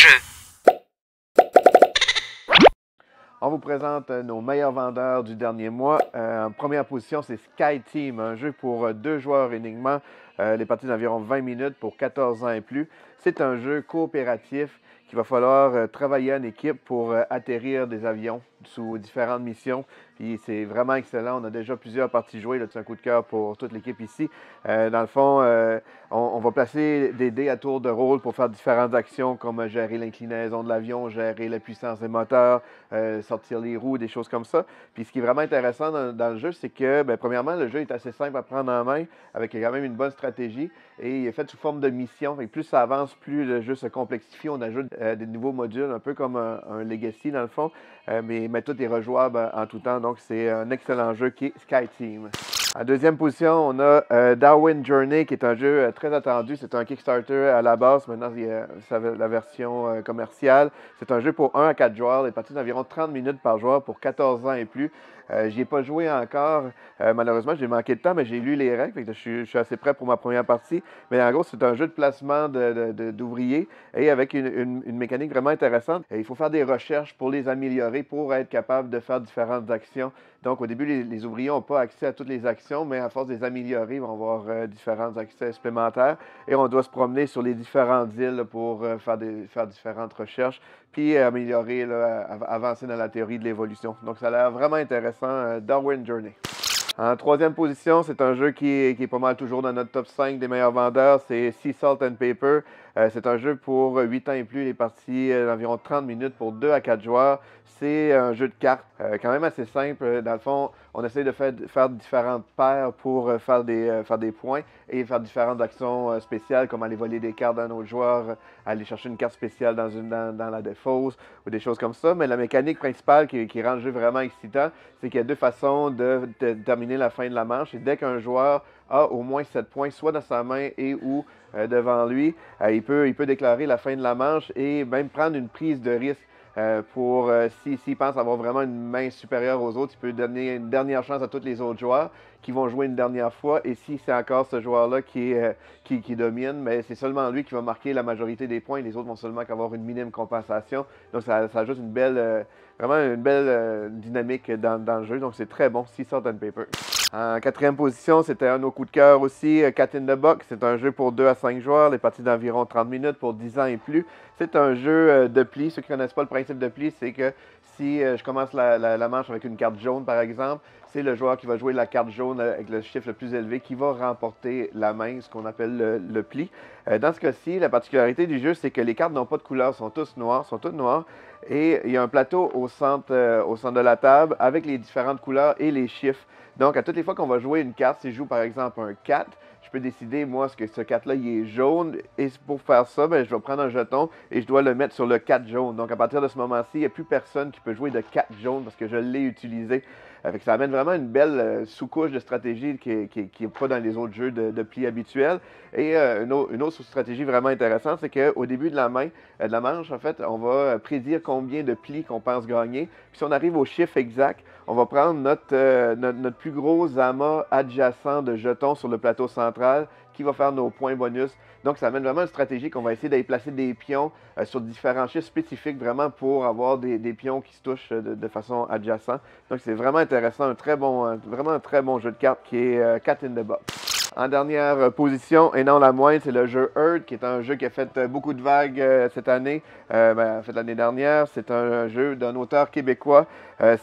jeu. On vous présente nos meilleurs vendeurs du dernier mois. En première position, c'est Sky Team, un jeu pour 2 joueurs uniquement. Les parties d'environ 20 minutes pour 14 ans et plus. C'est un jeu coopératif qu'il va falloir travailler en équipe pour atterrir des avions sous différentes missions. Puis c'est vraiment excellent. On a déjà plusieurs parties jouées. C'est un coup de cœur pour toute l'équipe ici. Dans le fond, on va placer des dés à tour de rôle pour faire différentes actions comme gérer l'inclinaison de l'avion, gérer la puissance des moteurs, sortir les roues, des choses comme ça. Puis ce qui est vraiment intéressant dans le jeu, c'est que, premièrement, le jeu est assez simple à prendre en main avec quand même une bonne stratégie et il est fait sous forme de mission. Fait que plus ça avance, plus le jeu se complexifie. On ajoute des nouveaux modules, un peu comme un Legacy dans le fond, mais tout est rejouable en tout temps. Donc c'est un excellent jeu qui est Sky Team. En deuxième position, on a Darwin Journey, qui est un jeu très attendu. C'est un Kickstarter à la base. Maintenant, il y a la version commerciale. C'est un jeu pour 1 à 4 joueurs. Les parties d'environ 30 minutes par joueur pour 14 ans et plus. J'y ai pas joué encore. Malheureusement, j'ai manqué de temps, mais j'ai lu les règles. Fait que je suis assez prêt pour ma première partie. Mais en gros, c'est un jeu de placement d'ouvriers et avec une mécanique vraiment intéressante. Et il faut faire des recherches pour les améliorer, pour être capable de faire différentes actions. Donc, au début, les ouvriers n'ont pas accès à toutes les actions, mais à force de les améliorer, ils vont avoir différents accès supplémentaires. Et on doit se promener sur les différentes îles pour faire différentes recherches, puis améliorer, avancer dans la théorie de l'évolution. Donc, ça a l'air vraiment intéressant, Darwin Journey. En troisième position, c'est un jeu qui est pas mal toujours dans notre top 5 des meilleurs vendeurs, c'est Sea Salt and Paper. C'est un jeu pour 8 ans et plus, les parties d'environ 30 minutes pour 2 à 4 joueurs. C'est un jeu de cartes quand même assez simple. Dans le fond, on essaie de faire différentes paires pour faire des points et faire différentes actions spéciales, comme aller voler des cartes d'un autre joueur, aller chercher une carte spéciale dans la défausse ou des choses comme ça. Mais la mécanique principale qui rend le jeu vraiment excitant, c'est qu'il y a 2 façons de terminer la fin de la manche. Et dès qu'un joueur a au moins 7 points, soit dans sa main et ou devant lui, il peut déclarer la fin de la manche et même prendre une prise de risque s'il pense avoir vraiment une main supérieure aux autres, il peut donner une dernière chance à tous les autres joueurs qui vont jouer une dernière fois. Et si c'est encore ce joueur-là qui domine, mais c'est seulement lui qui va marquer la majorité des points. Les autres vont seulement avoir une minime compensation. Donc ça ajoute vraiment une belle dynamique dans le jeu. Donc c'est très bon, Sea Salt and Paper. En quatrième position, c'était un de nos coups de cœur aussi, Cat in the Box. C'est un jeu pour 2 à 5 joueurs, les parties d'environ 30 minutes pour 10 ans et plus. C'est un jeu de pli. Ceux qui ne connaissent pas le principe de pli, c'est que si je commence la manche avec une carte jaune, par exemple, c'est le joueur qui va jouer la carte jaune avec le chiffre le plus élevé qui va remporter la main, ce qu'on appelle le pli. Dans ce cas-ci, la particularité du jeu, c'est que les cartes n'ont pas de couleur, sont toutes noires. Et il y a un plateau au centre de la table avec les différentes couleurs et les chiffres. Donc, à toutes les fois qu'on va jouer une carte, si je joue par exemple un 4, je peux décider, moi, que ce 4-là, il est jaune. Et pour faire ça, je vais prendre un jeton et je dois le mettre sur le 4 jaune. Donc, à partir de ce moment-ci, il n'y a plus personne qui peut jouer de 4 jaune parce que je l'ai utilisé. Ça amène vraiment une belle sous-couche de stratégie qui n'est pas dans les autres jeux de pli habituels. Et une autre stratégie vraiment intéressante, c'est qu'au début de la manche, en fait, on va prédire combien de plis qu'on pense gagner. Puis si on arrive au chiffre exact, on va prendre notre plus gros amas adjacent de jetons sur le plateau central qui va faire nos points bonus. Donc, ça amène vraiment une stratégie qu'on va essayer d'aller placer des pions sur différents chiffres spécifiques, vraiment pour avoir des pions qui se touchent de façon adjacente. Donc, c'est vraiment intéressant, vraiment un très bon jeu de cartes qui est Cat in the Box. En dernière position, et non la moindre, c'est le jeu Earth, qui est un jeu qui a fait beaucoup de vagues cette année, en fait l'année dernière. C'est un jeu d'un auteur québécois.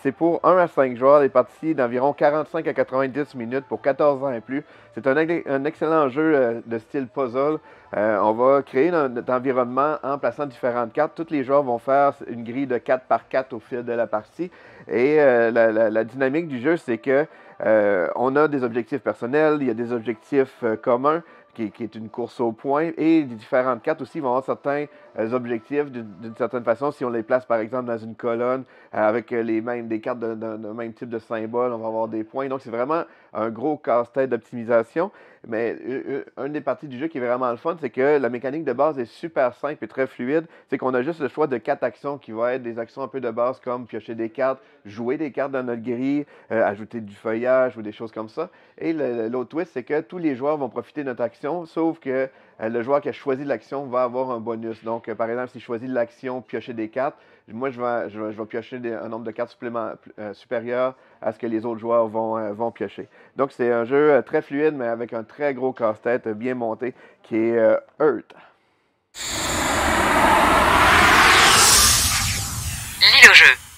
C'est pour 1 à 5 joueurs, des parties d'environ 45 à 90 minutes pour 14 ans et plus. C'est un excellent jeu de style puzzle. On va créer notre environnement en plaçant différentes cartes. Tous les joueurs vont faire une grille de 4 par 4 au fil de la partie. Et la dynamique du jeu, c'est que on a des objectifs personnels, il y a des objectifs communs, qui est une course au point, et les différentes cartes aussi vont avoir certains objectifs d'une certaine façon. Si on les place par exemple dans une colonne avec des cartes d'un même type de symbole, on va avoir des points. Donc c'est vraiment un gros casse-tête d'optimisation. Mais une des parties du jeu qui est vraiment le fun, c'est que la mécanique de base est super simple et très fluide. C'est qu'on a juste le choix de 4 actions qui vont être des actions un peu de base comme piocher des cartes, jouer des cartes dans notre grille, ajouter du feuillage ou des choses comme ça. Et l'autre twist, c'est que tous les joueurs vont profiter de notre action, sauf que le joueur qui a choisi l'action va avoir un bonus. Donc, par exemple, s'il choisit l'action piocher des cartes, moi, je vais piocher un nombre de cartes supérieur à ce que les autres joueurs vont piocher. Donc, c'est un jeu très fluide, mais avec un très gros casse-tête bien monté, qui est Earth. Lis le jeu.